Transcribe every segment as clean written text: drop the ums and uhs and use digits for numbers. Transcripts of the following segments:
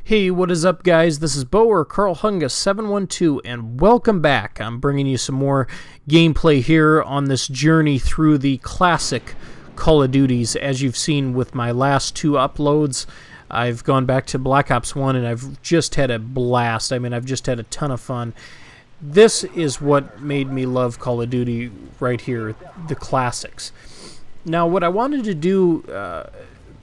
Hey, what is up, guys? This is Bo or Carl Hunga 712, and welcome back. I'm bringing you some more gameplay here on this journey through the classic Call of Duties. As you've seen with my last two uploads, I've gone back to Black Ops 1, and I've just had a blast. I mean, I've just had a ton of fun. This is what made me love Call of Duty right here, the classics. Now, what I wanted to do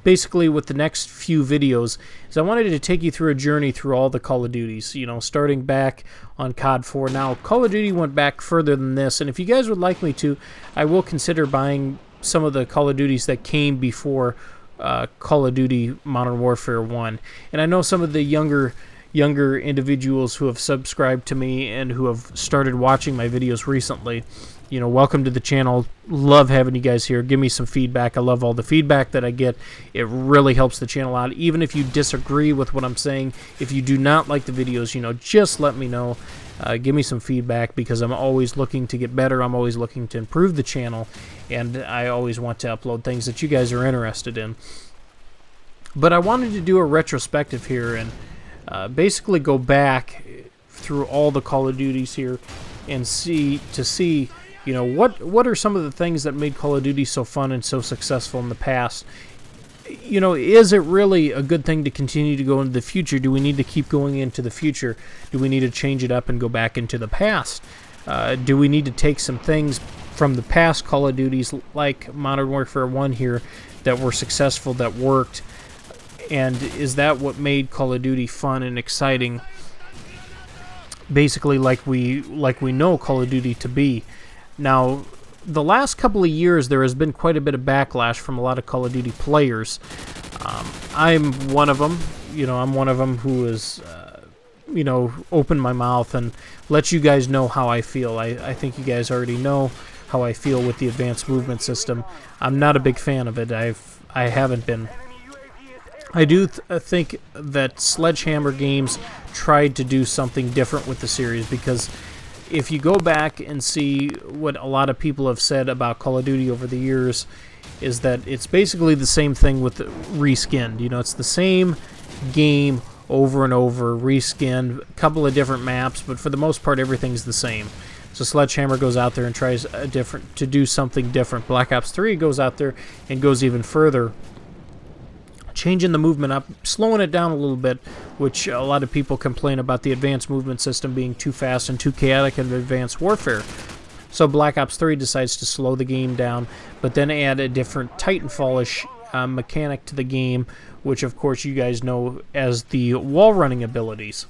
basically with the next few videos is I wanted to take you through a journey through all the Call of Duties, you know, starting back on COD 4. Now, Call of Duty went back further than this, and if you guys would like me to, I will consider buying some of the Call of Duties that came before Call of Duty Modern Warfare 1. And I know some of the younger individuals who have subscribed to me and who have started watching my videos recently. You know, welcome to the channel. Love having you guys here. Give me some feedback. I love all the feedback that I get. It really helps the channel out. Even if you disagree with what I'm saying, if you do not like the videos, you know, just let me know. Give me some feedback, because I'm always looking to get better. I'm always looking to improve the channel, and I always want to upload things that you guys are interested in. But I wanted to do a retrospective here and basically go back through all the Call of Duties here and see, you know, what are some of the things that made Call of Duty so fun and so successful in the past. You know, is it really a good thing to continue to go into the future? Do we need to keep going into the future? Do we need to change it up and go back into the past? Do we need to take some things from the past Call of Duties, like Modern Warfare 1 here, that were successful, that worked? And is that what made Call of Duty fun and exciting? Basically, like we know Call of Duty to be. Now, the last couple of years, there has been quite a bit of backlash from a lot of Call of Duty players. I'm one of them. You know, I'm one of them who is, you know, opened my mouth and let you guys know how I feel. I think you guys already know how I feel with the advanced movement system. I'm not a big fan of it. I haven't been. I do think that Sledgehammer Games tried to do something different with the series, because if you go back and see what a lot of people have said about Call of Duty over the years, is that it's basically the same thing with reskinned. You know, it's the same game over and over, reskinned, a couple of different maps, but for the most part, everything's the same. So Sledgehammer goes out there and tries to do something different. Black Ops 3 goes out there and goes even further, changing the movement up, slowing it down a little bit, which a lot of people complain about the advanced movement system being too fast and too chaotic in Advanced Warfare. So Black Ops 3 decides to slow the game down, but then add a different Titanfall-ish mechanic to the game, which of course you guys know as the wall running abilities.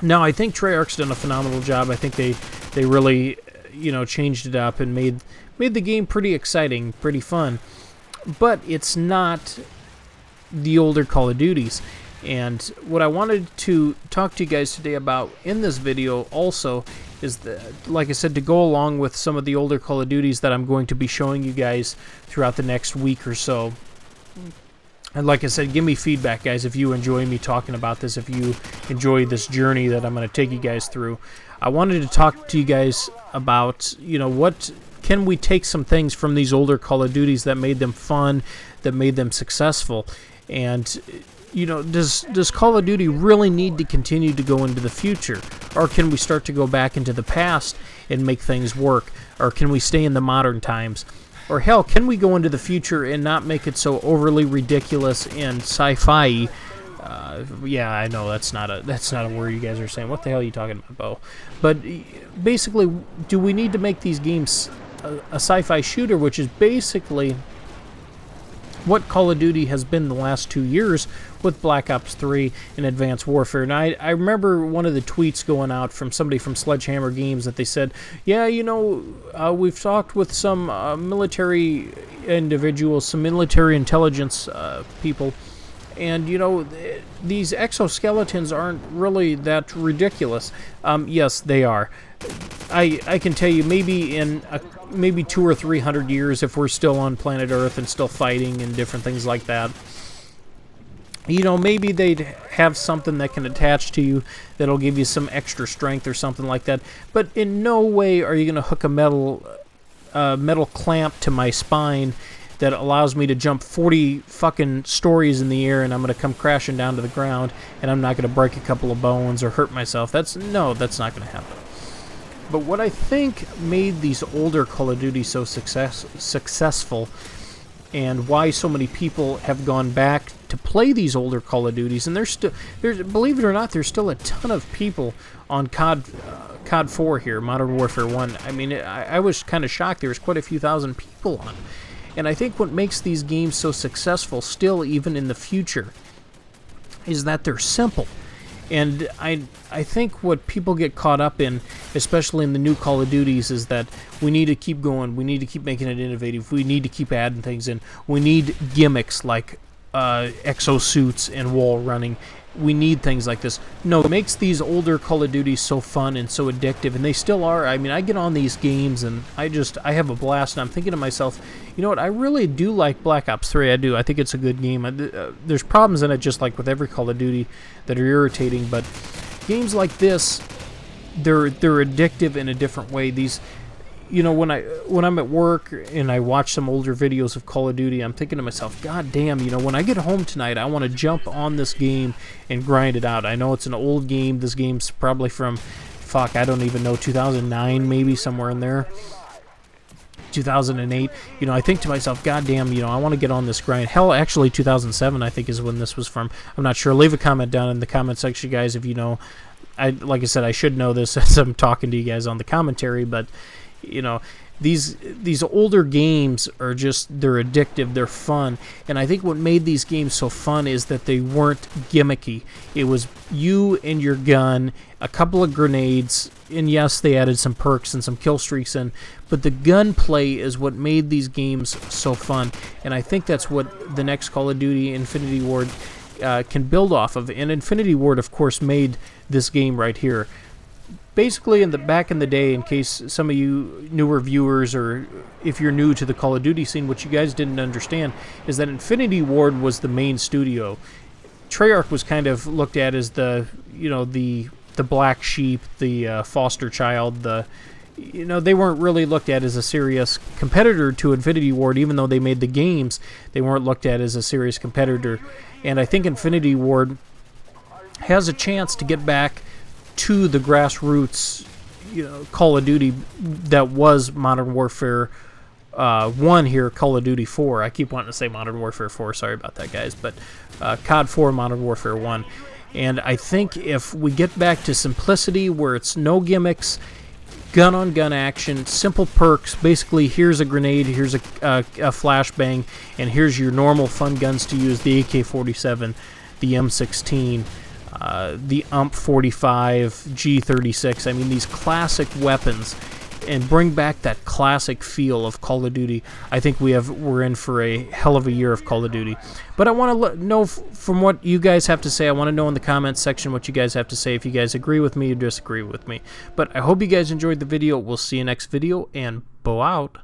Now, I think Treyarch's done a phenomenal job. I think they really, you know, changed it up and made the game pretty exciting, pretty fun. But it's not the older Call of Duties. And what I wanted to talk to you guys today about in this video also is that, like I said, to go along with some of the older Call of Duties that I'm going to be showing you guys throughout the next week or so. And like I said, give me feedback, guys, if you enjoy me talking about this, if you enjoy this journey that I'm going to take you guys through. I wanted to talk to you guys about, you know, what can we take some things from these older Call of Duties that made them fun, that made them successful? And, you know, does Call of Duty really need to continue to go into the future? Or can we start to go back into the past and make things work? Or can we stay in the modern times? Or hell, can we go into the future and not make it so overly ridiculous and sci-fi? Yeah, I know that's not a word you guys are saying. What the hell are you talking about, Bo? But basically, do we need to make these games a sci-fi shooter, which is basically what Call of Duty has been the last 2 years with Black Ops 3 and Advanced Warfare? And I remember one of the tweets going out from somebody from Sledgehammer Games that they said, yeah, you know, we've talked with some military individuals, some military intelligence people, and, you know, these exoskeletons aren't really that ridiculous. Yes, they are. I can tell you, maybe in maybe 200 or 300 years, if we're still on planet Earth and still fighting and different things like that, you know, maybe they'd have something that can attach to you that'll give you some extra strength or something like that. But in no way are you going to hook a metal clamp to my spine that allows me to jump 40 fucking stories in the air and I'm going to come crashing down to the ground and I'm not going to break a couple of bones or hurt myself. That's not going to happen. But what I think made these older Call of Duty so successful, and why so many people have gone back to play these older Call of Duties, and there's believe it or not, there's still a ton of people on COD 4 here, Modern Warfare 1. I mean, I was kind of shocked. There was quite a few thousand people on. And I think what makes these games so successful still, even in the future, is that they're simple. And I think what people get caught up in, especially in the new Call of Duties, is that we need to keep going. We need to keep making it innovative. We need to keep adding things in. We need gimmicks like exosuits and wall running. We need things like this. No, it makes these older Call of Duties so fun and so addictive, and they still are. I mean, I get on these games and I have a blast, and I'm thinking to myself, you know what, I really do like Black Ops 3. I do. I think it's a good game. There's problems in it, just like with every Call of Duty, that are irritating, but games like this, they're addictive in a different way. These, you know, when I'm at work and I watch some older videos of Call of Duty, I'm thinking to myself, God damn, you know, when I get home tonight, I want to jump on this game and grind it out. I know it's an old game. This game's probably from, fuck, I don't even know, 2009 maybe, somewhere in there. 2008. You know, I think to myself, God damn, you know, I want to get on this grind. Hell, actually 2007 I think is when this was from. I'm not sure. Leave a comment down in the comment section, guys, if you know. Like I said, I should know this as I'm talking to you guys on the commentary, but you know, these older games are just, they're addictive, they're fun, and I think what made these games so fun is that they weren't gimmicky. It was you and your gun, a couple of grenades, and yes, they added some perks and some kill streaks in, but the gunplay is what made these games so fun, and I think that's what the next Call of Duty Infinity Ward can build off of. And Infinity Ward, of course, made this game right here. Basically, back in the day, in case some of you newer viewers, or if you're new to the Call of Duty scene, what you guys didn't understand is that Infinity Ward was the main studio. Treyarch was kind of looked at as the, you know, the black sheep, the foster child. You know, they weren't really looked at as a serious competitor to Infinity Ward, even though they made the games. They weren't looked at as a serious competitor, and I think Infinity Ward has a chance to get back to the grassroots, you know, Call of Duty that was Modern Warfare 1 here, Call of Duty 4. I keep wanting to say Modern Warfare 4, sorry about that, guys, but COD 4, Modern Warfare 1. And I think if we get back to simplicity, where it's no gimmicks, gun-on-gun action, simple perks, basically here's a grenade, here's a flashbang, and here's your normal fun guns to use, the AK-47, the M16, the UMP-45, G36, I mean, these classic weapons, and bring back that classic feel of Call of Duty. I think we're in for a hell of a year of Call of Duty. But I want to know from what you guys have to say. I want to know in the comments section what you guys have to say, if you guys agree with me or disagree with me. But I hope you guys enjoyed the video. We'll see you next video, and bow out.